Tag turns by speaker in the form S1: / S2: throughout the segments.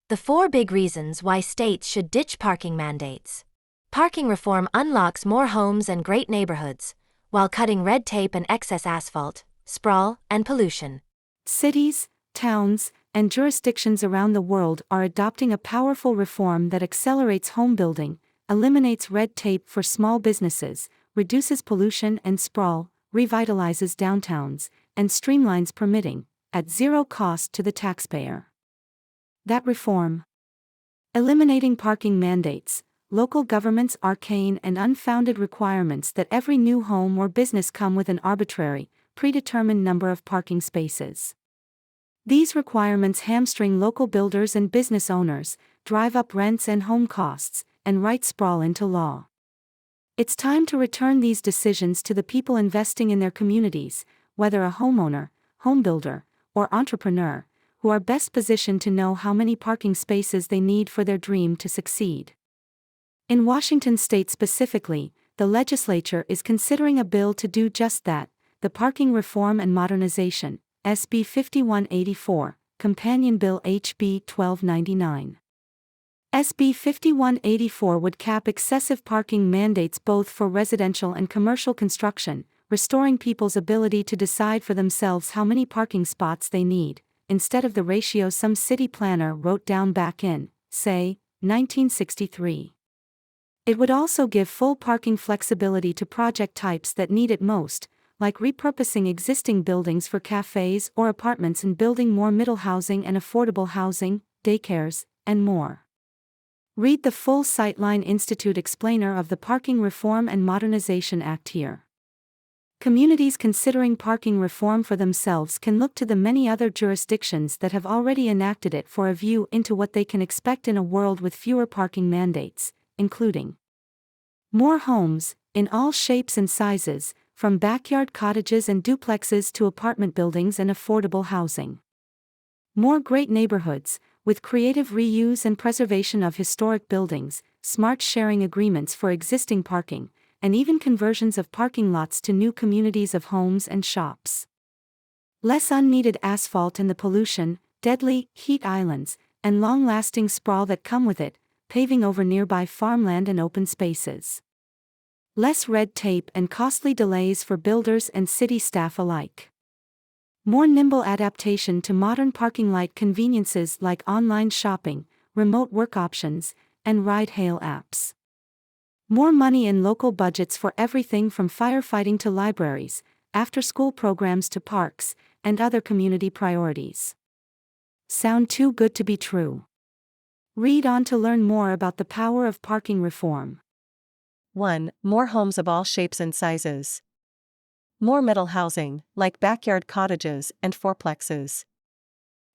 S1: The 4 big reasons why states should ditch parking mandates. Parking reform unlocks more homes and great neighborhoods, while cutting red tape and excess asphalt, sprawl, and pollution.
S2: Cities, towns, and jurisdictions around the world are adopting a powerful reform that accelerates homebuilding, eliminates red tape for small businesses, reduces pollution and sprawl, revitalizes downtowns, and streamlines permitting, at zero cost to the taxpayer. That reform: eliminating parking mandates, local governments' arcane and unfounded requirements that every new home or business come with an arbitrary, predetermined number of parking spaces. These requirements hamstring local builders and business owners, drive up rents and home costs, and write sprawl into law. It's time to return these decisions to the people investing in their communities, whether a homeowner, homebuilder, or entrepreneur, who are best positioned to know how many parking spaces they need for their dream to succeed. In Washington state specifically, the legislature is considering a bill to do just that, the Parking Reform and Modernization, SB 5184, Companion Bill HB 1299. SB 5184 would cap excessive parking mandates both for residential and commercial construction, restoring people's ability to decide for themselves how many parking spots they need, instead of the ratio some city planner wrote down back in, say, 1963. It would also give full parking flexibility to project types that need it most, like repurposing existing buildings for cafes or apartments and building more middle housing and affordable housing, daycares, and more. Read the full Sightline Institute explainer of the Parking Reform and Modernization Act here. Communities considering parking reform for themselves can look to the many other jurisdictions that have already enacted it for a view into what they can expect in a world with fewer parking mandates, including more homes, in all shapes and sizes, from backyard cottages and duplexes to apartment buildings and affordable housing. More great neighborhoods, with creative reuse and preservation of historic buildings, smart sharing agreements for existing parking, and even conversions of parking lots to new communities of homes and shops. Less unneeded asphalt and the pollution, deadly heat islands, and long-lasting sprawl that come with it, paving over nearby farmland and open spaces. Less red tape and costly delays for builders and city staff alike. More nimble adaptation to modern parking-like conveniences like online shopping, remote work options, and ride-hail apps. More money in local budgets for everything from firefighting to libraries, after-school programs to parks, and other community priorities. Sound too good to be true? Read on to learn more about the power of parking reform.
S3: 1. More homes of all shapes and sizes. More middle housing, like backyard cottages and fourplexes.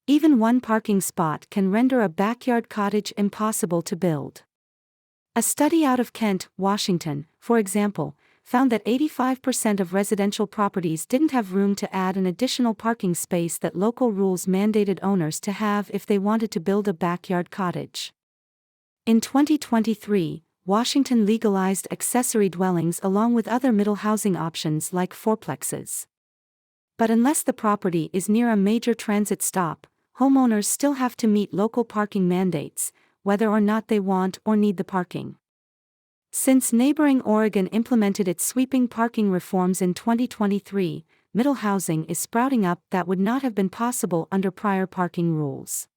S2: Even one parking spot can render a backyard cottage impossible to build. A study out of Kent, Washington, for example, found that 85% of residential properties didn't have room to add an additional parking space that local rules mandated owners to have if they wanted to build a backyard cottage. In 2023, Washington legalized accessory dwellings along with other middle housing options like fourplexes. But unless the property is near a major transit stop, homeowners still have to meet local parking mandates, whether or not they want or need the parking. Since neighboring Oregon implemented its sweeping parking reforms in 2023, middle housing is sprouting up that would not have been possible under prior parking rules.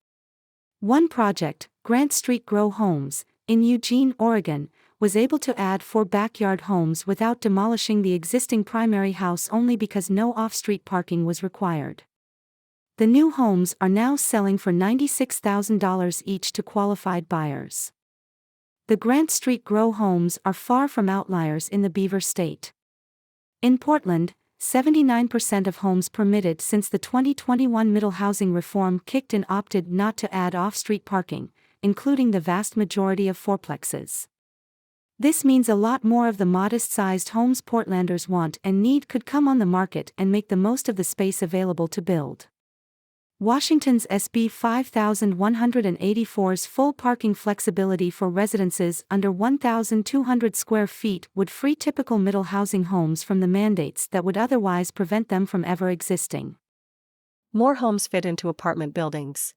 S2: One project, Grant Street Grow Homes, in Eugene, Oregon, was able to add 4 backyard homes without demolishing the existing primary house only because no off-street parking was required. The new homes are now selling for $96,000 each to qualified buyers. The Grant Street Grow homes are far from outliers in the Beaver State. In Portland, 79% of homes permitted since the 2021 middle housing reform kicked in opted not to add off-street parking, including the vast majority of fourplexes. This means a lot more of the modest-sized homes Portlanders want and need could come on the market and make the most of the space available to build. Washington's SB 5184's full parking flexibility for residences under 1,200 square feet would free typical middle housing homes from the mandates that would otherwise prevent them from ever existing.
S3: More homes fit into apartment buildings.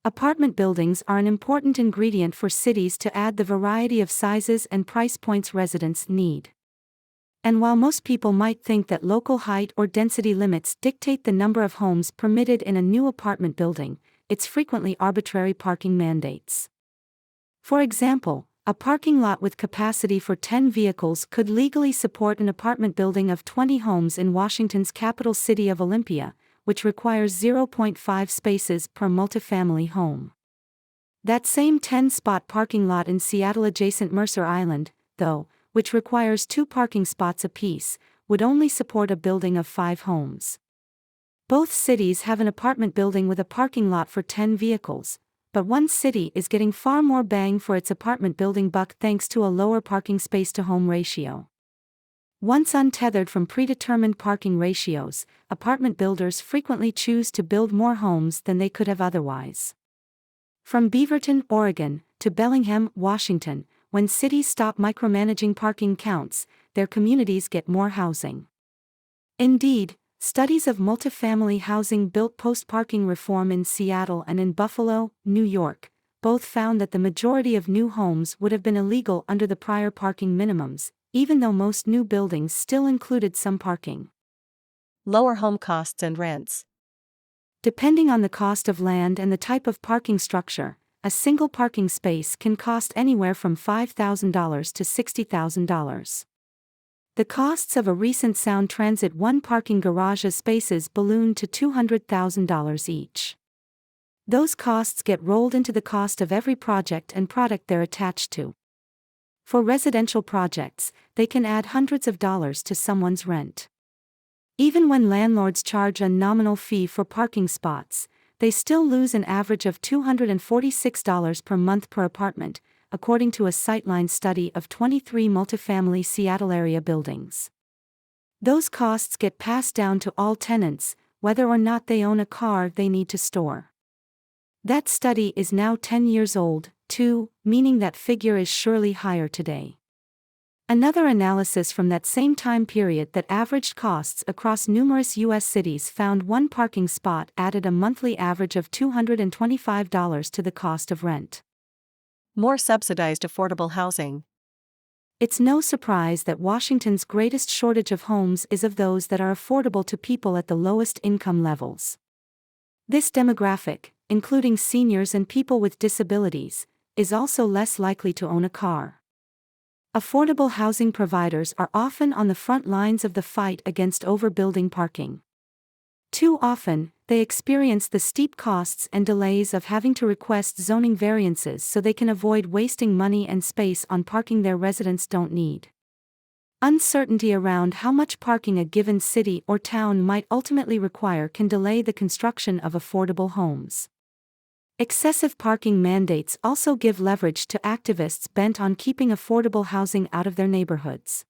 S2: Apartment buildings are an important ingredient for cities to add the variety of sizes and price points residents need. And while most people might think that local height or density limits dictate the number of homes permitted in a new apartment building, it's frequently arbitrary parking mandates. For example, a parking lot with capacity for 10 vehicles could legally support an apartment building of 20 homes in Washington's capital city of Olympia, which requires 0.5 spaces per multifamily home. That same 10-spot parking lot in Seattle adjacent Mercer Island, though, which requires 2 parking spots apiece, would only support a building of 5 homes. Both cities have an apartment building with a parking lot for 10 vehicles, but one city is getting far more bang for its apartment building buck thanks to a lower parking space-to-home ratio. Once untethered from predetermined parking ratios, apartment builders frequently choose to build more homes than they could have otherwise. From Beaverton, Oregon, to Bellingham, Washington, when cities stop micromanaging parking counts, their communities get more housing. Indeed, studies of multifamily housing built post-parking reform in Seattle and in Buffalo, New York, both found that the majority of new homes would have been illegal under the prior parking minimums, even though most new buildings still included some parking.
S3: Lower home costs and rents.
S2: Depending on the cost of land and the type of parking structure, a single parking space can cost anywhere from $5,000 to $60,000. The costs of a recent Sound Transit 1 parking garage spaces ballooned to $200,000 each. Those costs get rolled into the cost of every project and product they're attached to. For residential projects, they can add hundreds of dollars to someone's rent. Even when landlords charge a nominal fee for parking spots, they still lose an average of $246 per month per apartment, according to a Sightline study of 23 multifamily Seattle area buildings. Those costs get passed down to all tenants, whether or not they own a car they need to store. That study is now 10 years old, too, meaning that figure is surely higher today. Another analysis from that same time period that averaged costs across numerous U.S. cities found one parking spot added a monthly average of $225 to the cost of rent.
S3: More subsidized affordable housing.
S2: It's no surprise that Washington's greatest shortage of homes is of those that are affordable to people at the lowest income levels. This demographic, including seniors and people with disabilities, is also less likely to own a car. Affordable housing providers are often on the front lines of the fight against overbuilding parking. Too often, they experience the steep costs and delays of having to request zoning variances so they can avoid wasting money and space on parking their residents don't need. Uncertainty around how much parking a given city or town might ultimately require can delay the construction of affordable homes. Excessive parking mandates also give leverage to activists bent on keeping affordable housing out of their neighborhoods.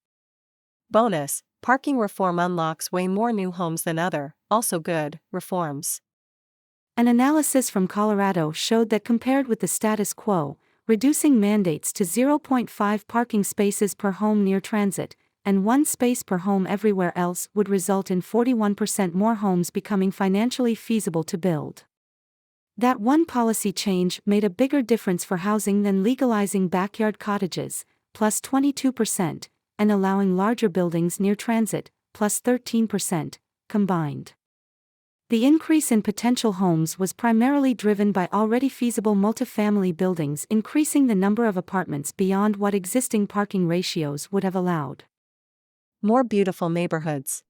S3: Bonus, parking reform unlocks way more new homes than other, also good, reforms.
S2: An analysis from Colorado showed that compared with the status quo, reducing mandates to 0.5 parking spaces per home near transit, and 1 space per home everywhere else would result in 41% more homes becoming financially feasible to build. That one policy change made a bigger difference for housing than legalizing backyard cottages, plus 22%, and allowing larger buildings near transit, plus 13%, combined. The increase in potential homes was primarily driven by already feasible multifamily buildings increasing the number of apartments beyond what existing parking ratios would have allowed.
S3: More beautiful neighborhoods.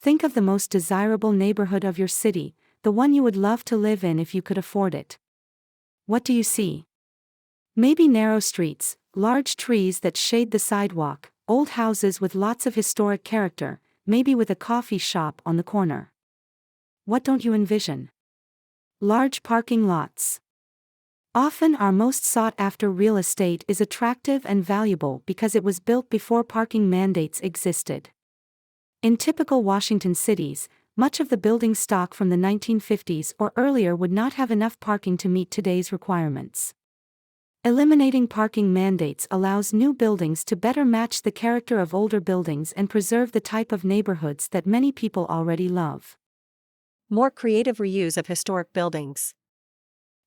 S2: Think of the most desirable neighborhood of your city, the one you would love to live in if you could afford it. What do you see? Maybe narrow streets, large trees that shade the sidewalk, old houses with lots of historic character, maybe with a coffee shop on the corner. What don't you envision? Large parking lots. Often our most sought-after real estate is attractive and valuable because it was built before parking mandates existed. In typical Washington cities, much of the building stock from the 1950s or earlier would not have enough parking to meet today's requirements. Eliminating parking mandates allows new buildings to better match the character of older buildings and preserve the type of neighborhoods that many people already love.
S3: More creative reuse of historic buildings.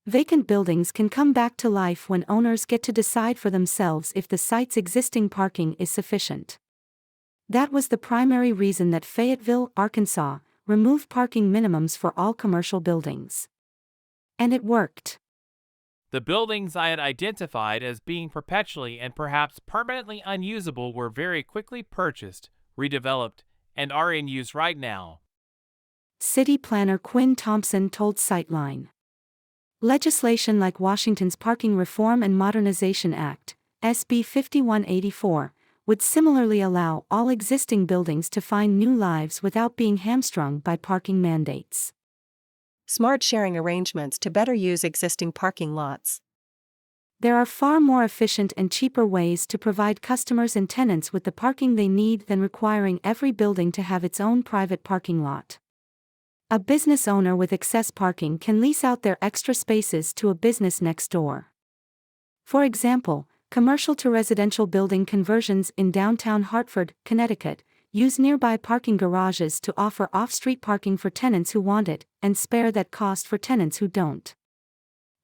S2: Vacant buildings can come back to life when owners get to decide for themselves if the site's existing parking is sufficient. That was the primary reason that Fayetteville, Arkansas, removed parking minimums for all commercial buildings. And it worked.
S4: The buildings I had identified as being perpetually and perhaps permanently unusable were very quickly purchased, redeveloped, and are in use right now.
S2: City planner Quinn Thompson told Sightline. Legislation like Washington's Parking Reform and Modernization Act, SB 5184, would similarly allow all existing buildings to find new lives without being hamstrung by parking mandates.
S3: Smart sharing arrangements to better use existing parking lots.
S2: There are far more efficient and cheaper ways to provide customers and tenants with the parking they need than requiring every building to have its own private parking lot. A business owner with excess parking can lease out their extra spaces to a business next door. For example, commercial to residential building conversions in downtown Hartford, Connecticut, use nearby parking garages to offer off-street parking for tenants who want it, and spare that cost for tenants who don't.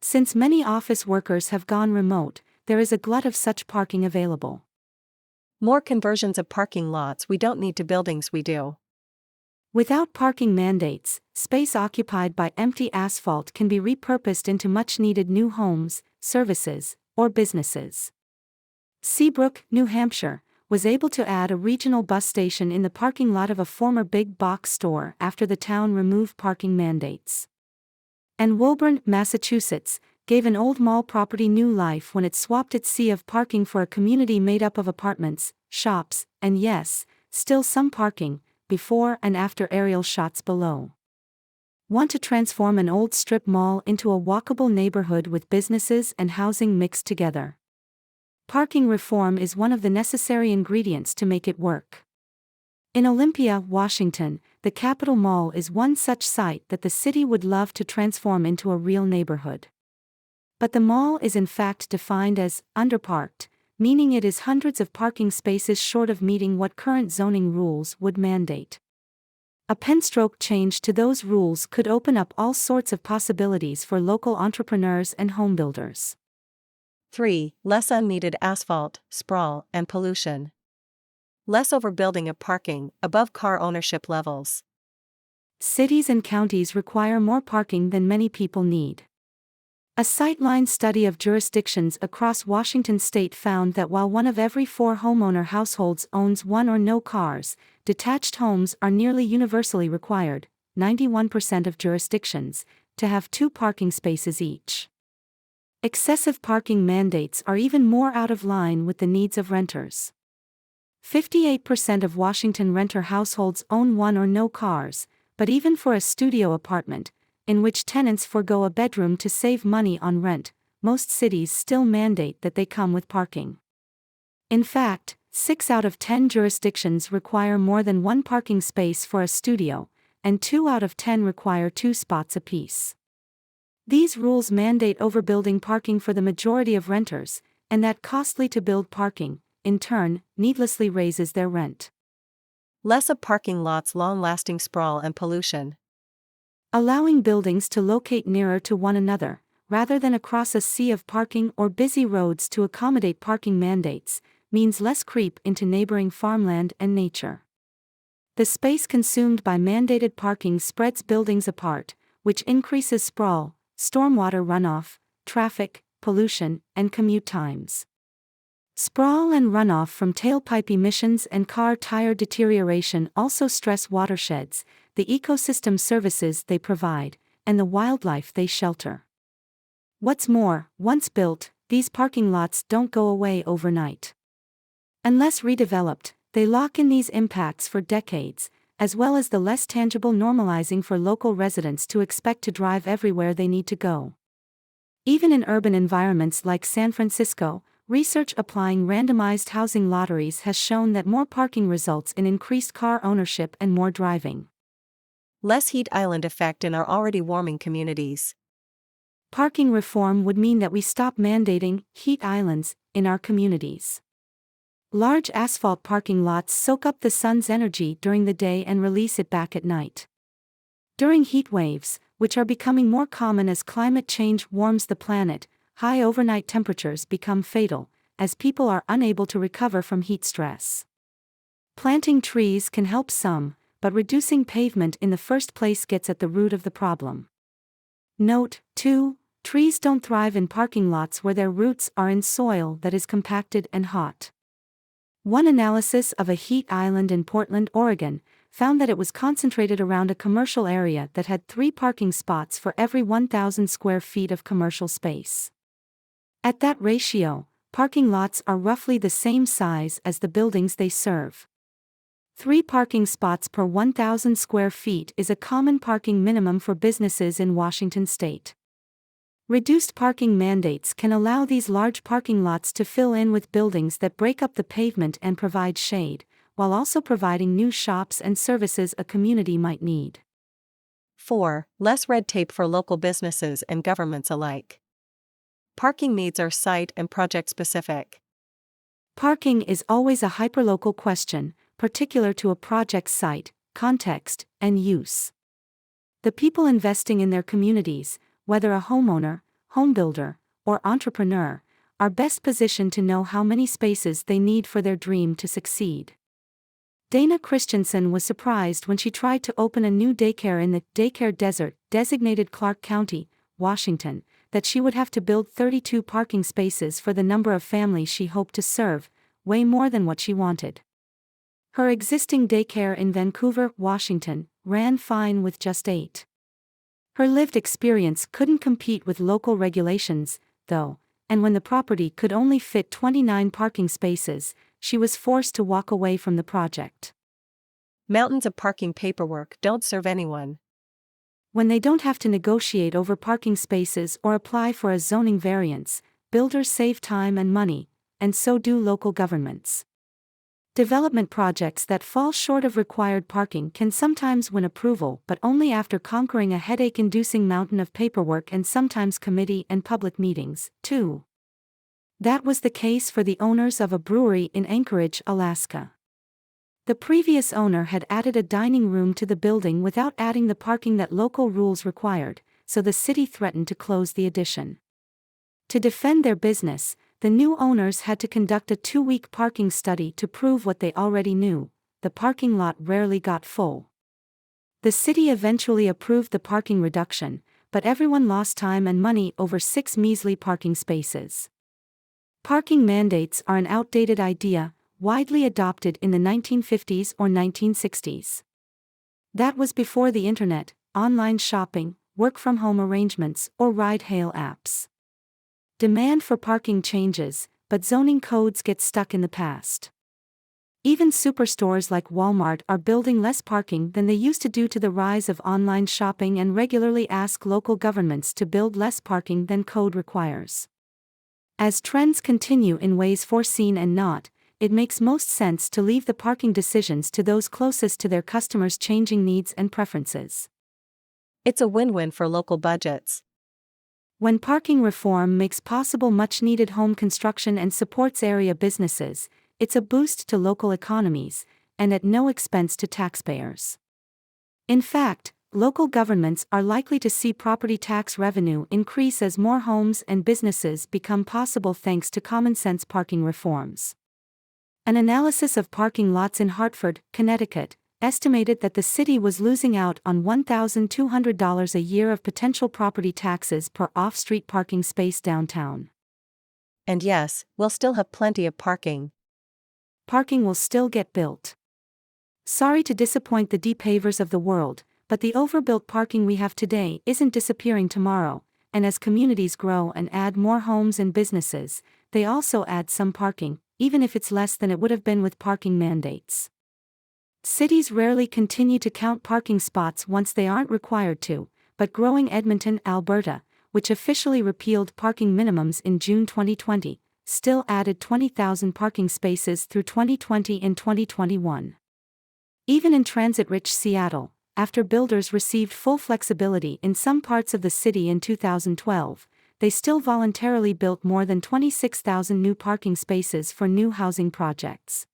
S2: Since many office workers have gone remote, there is a glut of such parking available.
S3: More conversions of parking lots we don't need to buildings we do.
S2: Without parking mandates, space occupied by empty asphalt can be repurposed into much-needed new homes, services, or businesses. Seabrook, New Hampshire, was able to add a regional bus station in the parking lot of a former big box store after the town removed parking mandates. And Woburn, Massachusetts, gave an old mall property new life when it swapped its sea of parking for a community made up of apartments, shops, and yes, still some parking, before and after aerial shots below. Want to transform an old strip mall into a walkable neighborhood with businesses and housing mixed together? Parking reform is one of the necessary ingredients to make it work. In Olympia, Washington, the Capitol Mall is one such site that the city would love to transform into a real neighborhood. But the mall is in fact defined as underparked, meaning it is hundreds of parking spaces short of meeting what current zoning rules would mandate. A penstroke change to those rules could open up all sorts of possibilities for local entrepreneurs and homebuilders.
S3: 3. Less unneeded asphalt, sprawl, and pollution. Less overbuilding of parking above car ownership levels.
S2: Cities and counties require more parking than many people need. A Sightline study of jurisdictions across Washington state found that while 1 of every 4 homeowner households owns 1 or no cars, detached homes are nearly universally required, 91% of jurisdictions, to have 2 parking spaces each. Excessive parking mandates are even more out of line with the needs of renters. 58% of Washington renter households own 1 or no cars, but even for a studio apartment, in which tenants forego a bedroom to save money on rent, most cities still mandate that they come with parking. In fact, 6 out of 10 jurisdictions require more than 1 parking space for a studio, and 2 out of 10 require 2 spots apiece. These rules mandate overbuilding parking for the majority of renters, and that costly to build parking, in turn, needlessly raises their rent.
S3: Less of parking lots, long-lasting sprawl and pollution.
S2: Allowing buildings to locate nearer to one another, rather than across a sea of parking or busy roads to accommodate parking mandates, means less creep into neighboring farmland and nature. The space consumed by mandated parking spreads buildings apart, which increases sprawl, stormwater runoff, traffic, pollution, and commute times. Sprawl and runoff from tailpipe emissions and car tire deterioration also stress watersheds, the ecosystem services they provide, and the wildlife they shelter. What's more, once built, these parking lots don't go away overnight. Unless redeveloped, they lock in these impacts for decades, as well as the less tangible normalizing for local residents to expect to drive everywhere they need to go. Even in urban environments like San Francisco, research applying randomized housing lotteries has shown that more parking results in increased car ownership and more driving.
S3: Less heat island effect in our already warming communities.
S2: Parking reform would mean that we stop mandating heat islands in our communities. Large asphalt parking lots soak up the sun's energy during the day and release it back at night. During heat waves, which are becoming more common as climate change warms the planet. High overnight temperatures become fatal, as people are unable to recover from heat stress. Planting trees can help some, but reducing pavement in the first place gets at the root of the problem. Note, 2. Trees don't thrive in parking lots where their roots are in soil that is compacted and hot. One analysis of a heat island in Portland, Oregon, found that it was concentrated around a commercial area that had 3 parking spots for every 1,000 square feet of commercial space. At that ratio, parking lots are roughly the same size as the buildings they serve. 3 parking spots per 1,000 square feet is a common parking minimum for businesses in Washington state. Reduced parking mandates can allow these large parking lots to fill in with buildings that break up the pavement and provide shade, while also providing new shops and services a community might need.
S3: 4. Less red tape for local businesses and governments alike. Parking needs are site and project specific.
S2: Parking is always a hyperlocal question, particular to a project's site, context, and use. The people investing in their communities, whether a homeowner, homebuilder, or entrepreneur, are best positioned to know how many spaces they need for their dream to succeed. Dana Christensen was surprised when she tried to open a new daycare in the daycare desert, designated Clark County, Washington, that she would have to build 32 parking spaces for the number of families she hoped to serve, way more than what she wanted. Her existing daycare in Vancouver, Washington, ran fine with just 8. Her lived experience couldn't compete with local regulations, though, and when the property could only fit 29 parking spaces, she was forced to walk away from the project.
S3: Mountains of parking paperwork don't serve anyone.
S2: When they don't have to negotiate over parking spaces or apply for a zoning variance, builders save time and money, and so do local governments. Development projects that fall short of required parking can sometimes win approval, but only after conquering a headache-inducing mountain of paperwork and sometimes committee and public meetings, too. That was the case for the owners of a brewery in Anchorage, Alaska. The previous owner had added a dining room to the building without adding the parking that local rules required, so the city threatened to close the addition. To defend their business, the new owners had to conduct a 2-week parking study to prove what they already knew: the parking lot rarely got full. The city eventually approved the parking reduction, but everyone lost time and money over 6 measly parking spaces. Parking mandates are an outdated idea, widely adopted in the 1950s or 1960s. That was before the internet, online shopping, work-from-home arrangements, or ride-hail apps. Demand for parking changes, but zoning codes get stuck in the past. Even superstores like Walmart are building less parking than they used to due to the rise of online shopping and regularly ask local governments to build less parking than code requires. As trends continue in ways foreseen and not, it makes most sense to leave the parking decisions to those closest to their customers' changing needs and preferences.
S3: It's a win-win for local budgets.
S2: When parking reform makes possible much-needed home construction and supports area businesses, it's a boost to local economies, and at no expense to taxpayers. In fact, local governments are likely to see property tax revenue increase as more homes and businesses become possible thanks to common-sense parking reforms. An analysis of parking lots in Hartford, Connecticut, estimated that the city was losing out on $1,200 a year of potential property taxes per off-street parking space downtown.
S3: And yes, we'll still have plenty of parking.
S2: Parking will still get built. Sorry to disappoint the depavers of the world, but the overbuilt parking we have today isn't disappearing tomorrow, and as communities grow and add more homes and businesses, they also add some parking, even if it's less than it would have been with parking mandates. Cities rarely continue to count parking spots once they aren't required to, but growing Edmonton, Alberta, which officially repealed parking minimums in June 2020, still added 20,000 parking spaces through 2020 and 2021. Even in transit-rich Seattle, after builders received full flexibility in some parts of the city in 2012, they still voluntarily built more than 26,000 new parking spaces for new housing projects.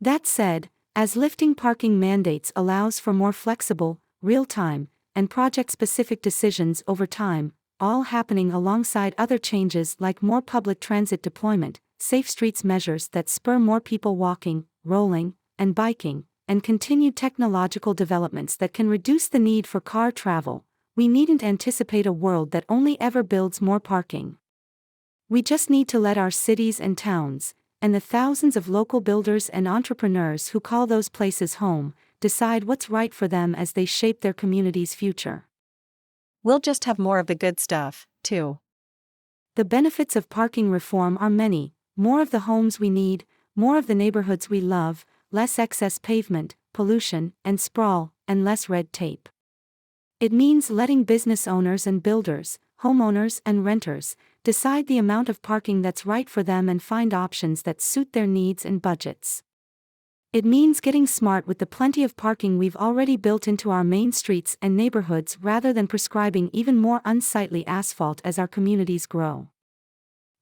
S2: That said, as lifting parking mandates allows for more flexible, real-time, and project-specific decisions over time, all happening alongside other changes like more public transit deployment, safe streets measures that spur more people walking, rolling, and biking, and continued technological developments that can reduce the need for car travel. We needn't anticipate a world that only ever builds more parking. We just need to let our cities and towns, and the thousands of local builders and entrepreneurs who call those places home, decide what's right for them as they shape their community's future.
S3: We'll just have more of the good stuff, too.
S2: The benefits of parking reform are many: more of the homes we need, more of the neighborhoods we love, less excess pavement, pollution, and sprawl, and less red tape. It means letting business owners and builders, homeowners and renters, decide the amount of parking that's right for them and find options that suit their needs and budgets. It means getting smart with the plenty of parking we've already built into our main streets and neighborhoods rather than prescribing even more unsightly asphalt as our communities grow.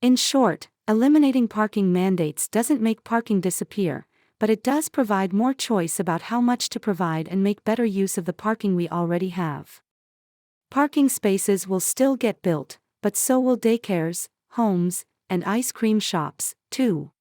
S2: In short, eliminating parking mandates doesn't make parking disappear, but it does provide more choice about how much to provide and make better use of the parking we already have. Parking spaces will still get built, but so will daycares, homes, and ice cream shops, too.